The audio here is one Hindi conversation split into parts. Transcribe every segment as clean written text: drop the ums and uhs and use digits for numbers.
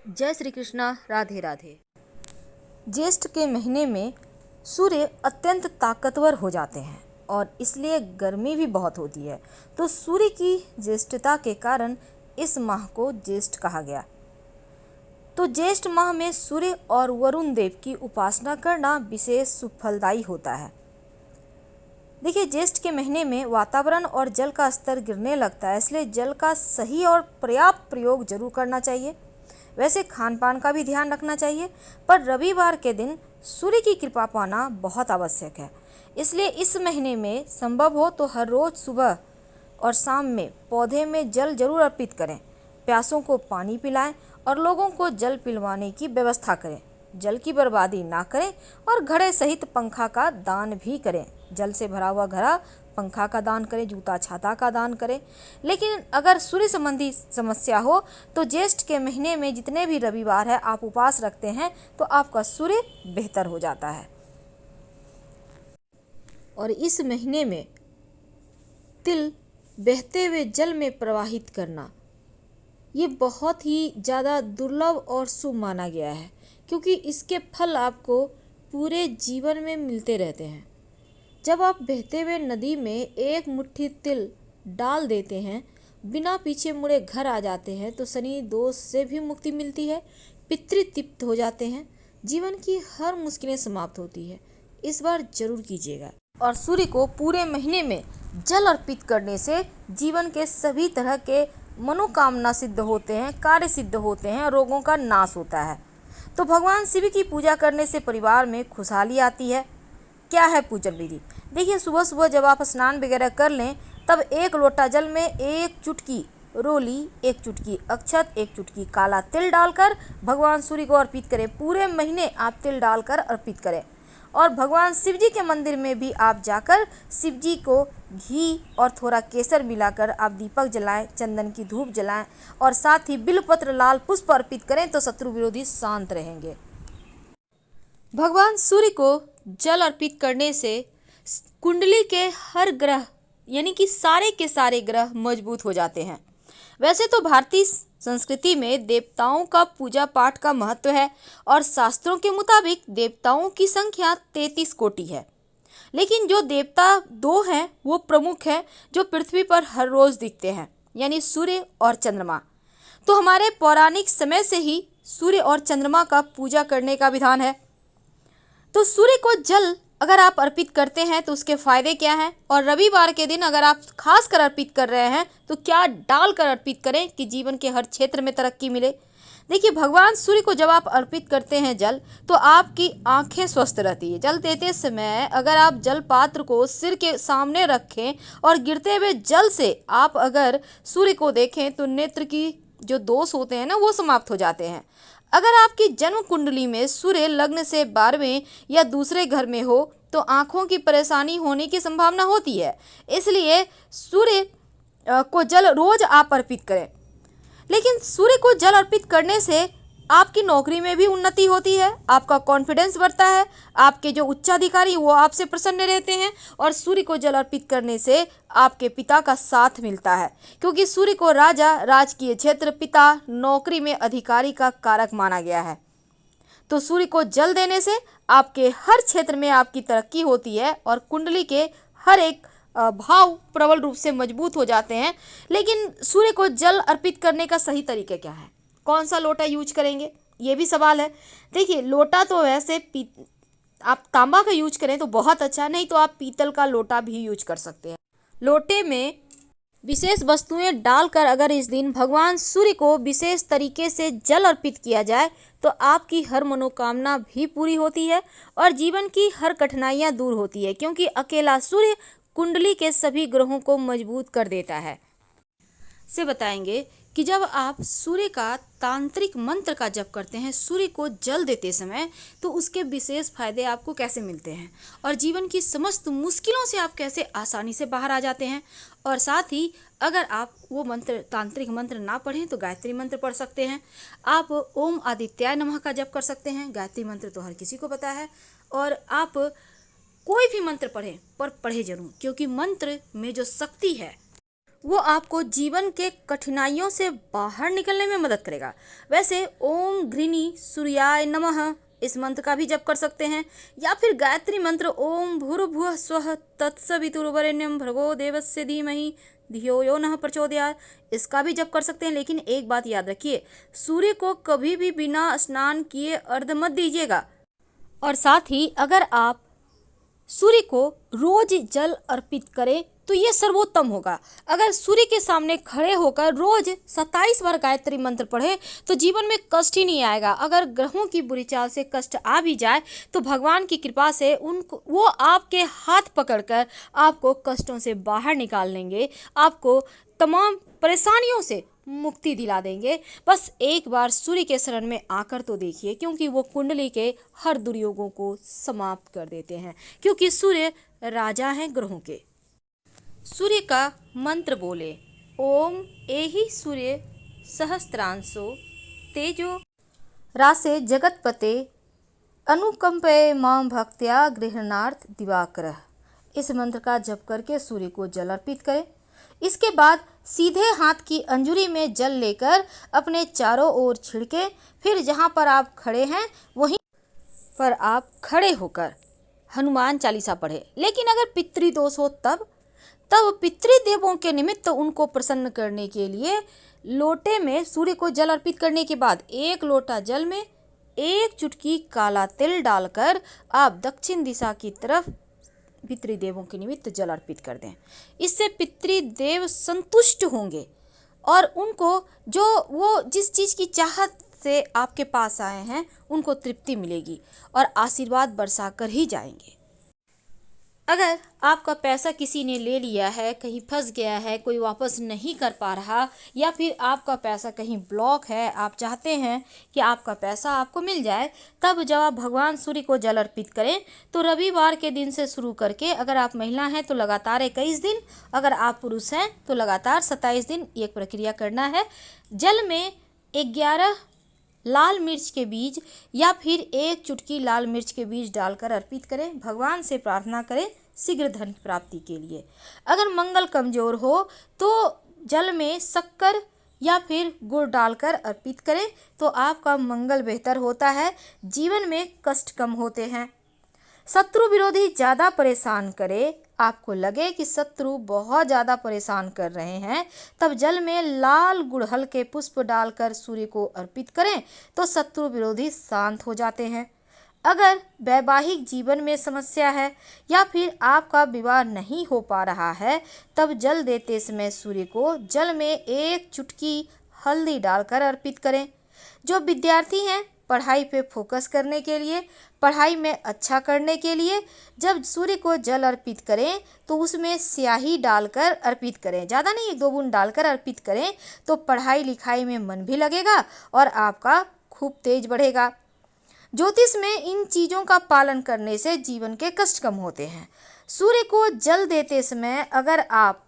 जय श्री कृष्णा। राधे राधे। ज्येष्ठ के महीने में सूर्य अत्यंत ताकतवर हो जाते हैं और इसलिए गर्मी भी बहुत होती है। तो सूर्य की ज्येष्ठता के कारण इस माह को ज्येष्ठ कहा गया। तो ज्येष्ठ माह में सूर्य और वरुण देव की उपासना करना विशेष फलदायी होता है। देखिए, ज्येष्ठ के महीने में वातावरण और जल का स्तर गिरने लगता है, इसलिए जल का सही और पर्याप्त प्रयोग जरूर करना चाहिए। वैसे खान पान का भी ध्यान रखना चाहिए, पर रविवार के दिन सूर्य की कृपा पाना बहुत आवश्यक है। इसलिए इस महीने में संभव हो तो हर रोज सुबह और शाम में पौधे में जल जरूर अर्पित करें, प्यासों को पानी पिलाएं और लोगों को जल पिलवाने की व्यवस्था करें। जल की बर्बादी ना करें और घड़े सहित पंखा का दान भी करें। जल से भरा हुआ घड़ा पंखा का दान करें, जूता छाता का दान करें। लेकिन अगर सूर्य संबंधी समस्या हो तो ज्येष्ठ के महीने में जितने भी रविवार है आप उपवास रखते हैं तो आपका सूर्य बेहतर हो जाता है। और इस महीने में तिल बहते हुए जल में प्रवाहित करना ये बहुत ही ज़्यादा दुर्लभ और शुभ माना गया है, क्योंकि इसके फल आपको पूरे जीवन में मिलते रहते हैं। जब आप बहते हुए नदी में एक मुट्ठी तिल डाल देते हैं, बिना पीछे मुड़े घर आ जाते हैं तो शनि दोष से भी मुक्ति मिलती है, पितृ तृप्त हो जाते हैं, जीवन की हर मुश्किलें समाप्त होती है। इस बार जरूर कीजिएगा। और सूर्य को पूरे महीने में जल अर्पित करने से जीवन के सभी तरह के मनोकामना सिद्ध होते हैं, कार्य सिद्ध होते हैं, रोगों का नाश होता है। तो भगवान शिव की पूजा करने से परिवार में खुशहाली आती है। क्या है पूजन विधि? देखिए, सुबह सुबह जब आप स्नान वगैरह कर लें तब एक लोटा जल में एक चुटकी रोली, एक चुटकी अक्षत, एक चुटकी काला तिल डालकर भगवान सूर्य को अर्पित करें। पूरे महीने आप तिल डालकर अर्पित करें। और भगवान शिव जी के मंदिर में भी आप जाकर शिव जी को घी और थोड़ा केसर मिलाकर आप दीपक जलाएं, चंदन की धूप जलाएं और साथ ही बिल्वपत्र लाल पुष्प अर्पित करें तो शत्रु विरोधी शांत रहेंगे। भगवान सूर्य को जल अर्पित करने से कुंडली के हर ग्रह यानी कि सारे के सारे ग्रह मजबूत हो जाते हैं। वैसे तो भारतीय संस्कृति में देवताओं का पूजा पाठ का महत्व है और शास्त्रों के मुताबिक देवताओं की संख्या 33 कोटि है। लेकिन जो देवता दो हैं वो प्रमुख हैं जो पृथ्वी पर हर रोज दिखते हैं, यानी सूर्य और चंद्रमा। तो हमारे पौराणिक समय से ही सूर्य और चंद्रमा का पूजा करने का विधान है। तो सूर्य को जल अगर आप अर्पित करते हैं तो उसके फायदे क्या हैं, और रविवार के दिन अगर आप खास कर अर्पित कर रहे हैं तो क्या डालकर अर्पित करें कि जीवन के हर क्षेत्र में तरक्की मिले। देखिए, भगवान सूर्य को जब आप अर्पित करते हैं जल तो आपकी आंखें स्वस्थ रहती है। जल देते समय अगर आप जल पात्र को सिर के सामने रखें और गिरते हुए जल से आप अगर सूर्य को देखें तो नेत्र की जो दोष होते हैं ना वो समाप्त हो जाते हैं। अगर आपकी जन्म कुंडली में सूर्य लग्न से 12वें या दूसरे घर में हो तो आंखों की परेशानी होने की संभावना होती है। इसलिए सूर्य को जल रोज आप अर्पित करें। लेकिन सूर्य को जल अर्पित करने से आपकी नौकरी में भी उन्नति होती है, आपका कॉन्फिडेंस बढ़ता है, आपके जो उच्चाधिकारी वो आपसे प्रसन्न रहते हैं। और सूर्य को जल अर्पित करने से आपके पिता का साथ मिलता है, क्योंकि सूर्य को राजा, राजकीय क्षेत्र, पिता, नौकरी में अधिकारी का कारक माना गया है। तो सूर्य को जल देने से आपके हर क्षेत्र में आपकी तरक्की होती है और कुंडली के हर एक भाव प्रबल रूप से मजबूत हो जाते हैं। लेकिन सूर्य को जल अर्पित करने का सही तरीका क्या है, कौन सा लोटा यूज करेंगे, ये भी सवाल है। देखिए, लोटा तो वैसे आप तांबा का यूज करें तो बहुत अच्छा, नहीं तो आप पीतल का लोटा भी यूज कर सकते हैं। लोटे में विशेष वस्तुएं डालकर अगर इस दिन भगवान सूर्य को विशेष तरीके से जल अर्पित किया जाए तो आपकी हर मनोकामना भी पूरी होती है और जीवन की हर कठिनाइयां दूर होती है, क्योंकि अकेला सूर्य कुंडली के सभी ग्रहों को मजबूत कर देता है। से बताएंगे कि जब आप सूर्य का तांत्रिक मंत्र का जप करते हैं सूर्य को जल देते समय, तो उसके विशेष फायदे आपको कैसे मिलते हैं और जीवन की समस्त मुश्किलों से आप कैसे आसानी से बाहर आ जाते हैं। और साथ ही अगर आप वो मंत्र, तांत्रिक मंत्र ना पढ़ें तो गायत्री मंत्र पढ़ सकते हैं। आप ओम आदित्याय नमः का जप कर सकते हैं, गायत्री मंत्र तो हर किसी को पता है। और आप कोई भी मंत्र पढ़ें पर पढ़े जरूर, क्योंकि मंत्र में जो शक्ति है वो आपको जीवन के कठिनाइयों से बाहर निकलने में मदद करेगा। वैसे ओम घृणी सूर्याय नमः इस मंत्र का भी जप कर सकते हैं, या फिर गायत्री मंत्र ओम भूर्भुवः स्वः तत्सवितुर्वरेण्यं भर्गो देवस्य धीमहि धियो यो नः प्रचोदयात् इसका भी जप कर सकते हैं। लेकिन एक बात याद रखिए, सूर्य को कभी भी बिना स्नान किए अर्घ्य मत दीजिएगा। और साथ ही अगर आप सूर्य को रोज जल अर्पित करें तो ये सर्वोत्तम होगा। अगर सूर्य के सामने खड़े होकर रोज 27 बार गायत्री मंत्र पढ़े तो जीवन में कष्ट ही नहीं आएगा। अगर ग्रहों की बुरी चाल से कष्ट आ भी जाए तो भगवान की कृपा से उनको वो आपके हाथ पकड़कर आपको कष्टों से बाहर निकाल लेंगे, आपको तमाम परेशानियों से मुक्ति दिला देंगे। बस एक बार सूर्य के शरण में आकर तो देखिए, क्योंकि वो कुंडली के हर दुर्योगों को समाप्त कर देते हैं, क्योंकि सूर्य राजा हैं ग्रहों के। सूर्य का मंत्र बोले, ओम एहि सूर्य सहस्त्रांशो तेजो रासे जगतपते अनुकंपे मां भक्त्या गृहणार्थ दिवाकरः इस मंत्र का जप करके सूर्य को जल अर्पित करें। इसके बाद सीधे हाथ की अंजुरी में जल लेकर अपने चारों ओर छिड़के। फिर जहाँ पर आप खड़े हैं वहीं पर आप खड़े होकर हनुमान चालीसा पढ़े। लेकिन अगर पितृदोष हो तब पितृदेवों के निमित्त उनको प्रसन्न करने के लिए लोटे में सूर्य को जल अर्पित करने के बाद 1 लोटा जल में 1 चुटकी काला तिल डालकर आप दक्षिण दिशा की तरफ पितृदेवों के निमित्त जल अर्पित कर दें। इससे पितृदेव संतुष्ट होंगे और उनको जो वो जिस चीज़ की चाहत से आपके पास आए हैं उनको तृप्ति मिलेगी और आशीर्वाद बरसा कर ही जाएंगे। अगर आपका पैसा किसी ने ले लिया है, कहीं फंस गया है, कोई वापस नहीं कर पा रहा, या फिर आपका पैसा कहीं ब्लॉक है, आप चाहते हैं कि आपका पैसा आपको मिल जाए, तब जब आप भगवान सूर्य को जल अर्पित करें तो रविवार के दिन से शुरू करके, अगर आप महिला हैं तो लगातार 21 दिन, अगर आप पुरुष हैं तो लगातार 27 दिन ये प्रक्रिया करना है। जल में 11 लाल मिर्च के बीज या फिर 1 चुटकी लाल मिर्च के बीज डालकर अर्पित करें। भगवान से प्रार्थना करें शीघ्र धन प्राप्ति के लिए। अगर मंगल कमजोर हो तो जल में शक्कर या फिर गुड़ डालकर अर्पित करें तो आपका मंगल बेहतर होता है, जीवन में कष्ट कम होते हैं। शत्रु विरोधी ज़्यादा परेशान करे, आपको लगे कि शत्रु बहुत ज़्यादा परेशान कर रहे हैं, तब जल में लाल गुड़हल के पुष्प डालकर सूर्य को अर्पित करें तो शत्रु विरोधी शांत हो जाते हैं। अगर वैवाहिक जीवन में समस्या है या फिर आपका विवाह नहीं हो पा रहा है, तब जल देते समय सूर्य को जल में 1 चुटकी हल्दी डालकर अर्पित करें। जो विद्यार्थी हैं पढ़ाई पे फोकस करने के लिए, पढ़ाई में अच्छा करने के लिए जब सूर्य को जल अर्पित करें तो उसमें स्याही डालकर अर्पित करें। ज़्यादा नहीं, 1-2 बूंद डालकर अर्पित करें तो पढ़ाई लिखाई में मन भी लगेगा और आपका खूब तेज बढ़ेगा। ज्योतिष में इन चीज़ों का पालन करने से जीवन के कष्ट कम होते हैं। सूर्य को जल देते समय अगर आप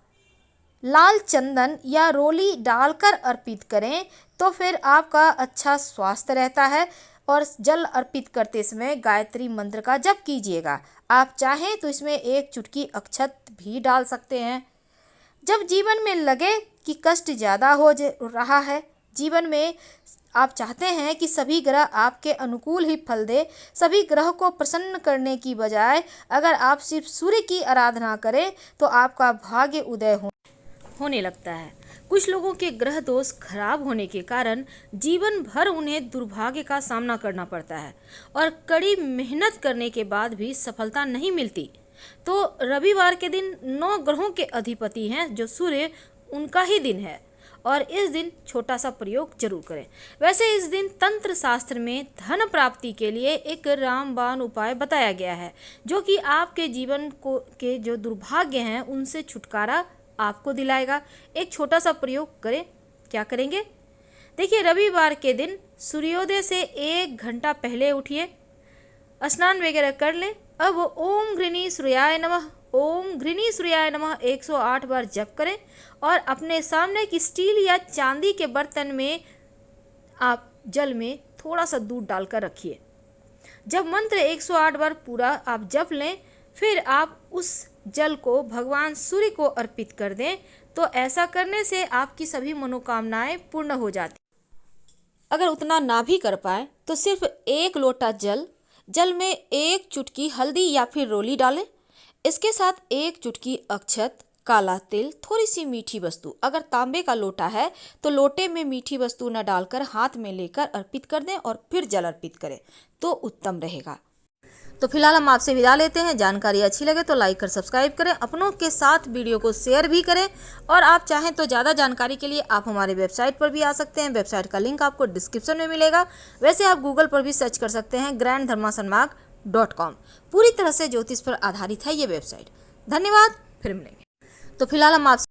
लाल चंदन या रोली डालकर अर्पित करें तो फिर आपका अच्छा स्वास्थ्य रहता है। और जल अर्पित करते समय गायत्री मंत्र का जप कीजिएगा। आप चाहें तो इसमें 1 चुटकी अक्षत भी डाल सकते हैं। जब जीवन में लगे कि कष्ट ज़्यादा हो रहा है, जीवन में आप चाहते हैं कि सभी ग्रह आपके अनुकूल ही फल दे, सभी ग्रह को प्रसन्न करने की बजाय अगर आप सिर्फ सूर्य की आराधना करें तो आपका भाग्य उदय होने लगता है। कुछ लोगों के ग्रह दोष खराब होने के कारण जीवन भर उन्हें दुर्भाग्य का सामना करना पड़ता है और कड़ी मेहनत करने के बाद भी सफलता नहीं मिलती। तो रविवार के दिन 9 ग्रहों के अधिपति हैं जो सूर्य, उनका ही दिन है और इस दिन छोटा सा प्रयोग जरूर करें। वैसे इस दिन तंत्र शास्त्र में धन प्राप्ति के लिए एक रामबाण उपाय बताया गया है जो कि आपके जीवन को के जो दुर्भाग्य हैं उनसे छुटकारा आपको दिलाएगा। एक छोटा सा प्रयोग करें। क्या करेंगे? देखिए, रविवार के दिन सूर्योदय से 1 घंटा पहले उठिए, स्नान वगैरह कर लें। अब ओम घृणी सूर्याय नमः, ओम घृणी सूर्याय नमः 108 बार जप करें और अपने सामने की स्टील या चांदी के बर्तन में आप जल में थोड़ा सा दूध डालकर रखिए। जब मंत्र 108 बार पूरा आप जप लें, फिर आप उस जल को भगवान सूर्य को अर्पित कर दें तो ऐसा करने से आपकी सभी मनोकामनाएं पूर्ण हो जाती। अगर उतना ना भी कर पाए तो सिर्फ 1 लोटा जल में 1 चुटकी हल्दी या फिर रोली डालें। इसके साथ 1 चुटकी अक्षत, काला तिल, थोड़ी सी मीठी वस्तु। अगर तांबे का लोटा है तो लोटे में मीठी वस्तु न डालकर हाथ में लेकर अर्पित कर दें और फिर जल अर्पित करें तो उत्तम रहेगा। तो फिलहाल हम आपसे विदा लेते हैं। जानकारी अच्छी लगे तो लाइक कर सब्सक्राइब करें, अपनों के साथ वीडियो को शेयर भी करें और आप चाहें तो ज़्यादा जानकारी के लिए आप हमारे वेबसाइट पर भी आ सकते हैं। वेबसाइट का लिंक आपको डिस्क्रिप्शन में मिलेगा। वैसे आप गूगल पर भी सर्च कर सकते हैं granddharmasonmarg.com। पूरी तरह से ज्योतिष पर आधारित है ये वेबसाइट। धन्यवाद, फिर मिलेंगे। तो फिलहाल हम आपसे